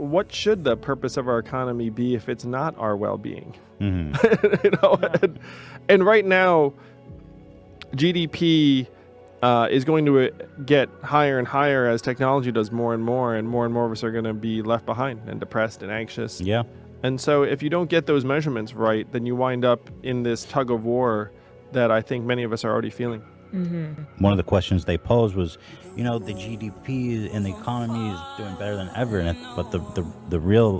what should the purpose of our economy be if it's not our well-being? Mm-hmm. You know, and right now, GDP is going to get higher and higher as technology does more and more of us are going to be left behind and depressed and anxious. Yeah. And so if you don't get those measurements right, then you wind up in this tug of war that I think many of us are already feeling. Mm-hmm. One of the questions they posed was, you know, the GDP and the economy is doing better than ever, but the real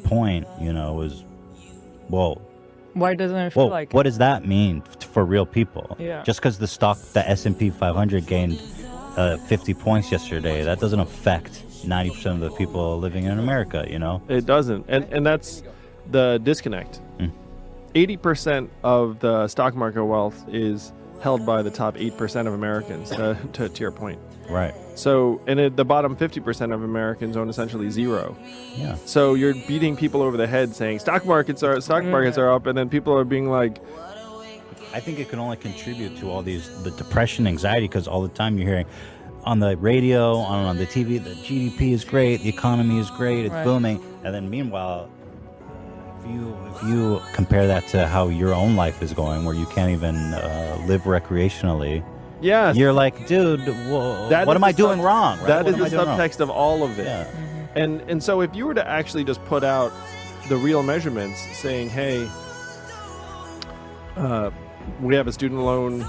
point, you know, is, well, Why doesn't it feel like what does that mean for real people? Yeah. Just because the S&P 500 gained 50 points yesterday, that doesn't affect 90% of the people living in America, you know? It doesn't. And that's the disconnect. 80% of the stock market wealth is held by the top 8% of Americans, to your point. Right. So, and the bottom 50% of Americans own essentially zero. Yeah. So you're beating people over the head saying stock markets are up, and then people are being like, I think it can only contribute to all the depression, anxiety, because all the time you're hearing on the radio, on the TV, the GDP is great, the economy is great, it's booming, and then meanwhile, if you compare that to how your own life is going, where you can't even live recreationally, yeah, you're like, dude, what am I doing wrong? Right? That What is am I the doing wrong? subtext of all of it. Yeah. And so if you were to actually just put out the real measurements saying, hey, we have a student loan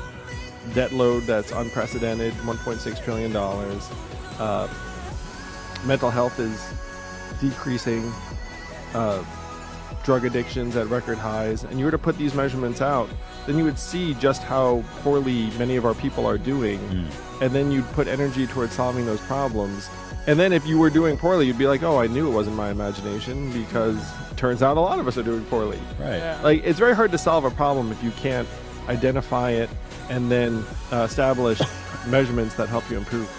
debt load that's unprecedented, $1.6 trillion. Mental health is decreasing. Drug addictions at record highs. And you were to put these measurements out, then you would see just how poorly many of our people are doing. And then you'd put energy towards solving those problems. And then if you were doing poorly, you'd be like, oh, I knew it wasn't my imagination, because it turns out a lot of us are doing poorly. Right. Yeah. Like, it's very hard to solve a problem if you can't identify it and then establish measurements that help you improve.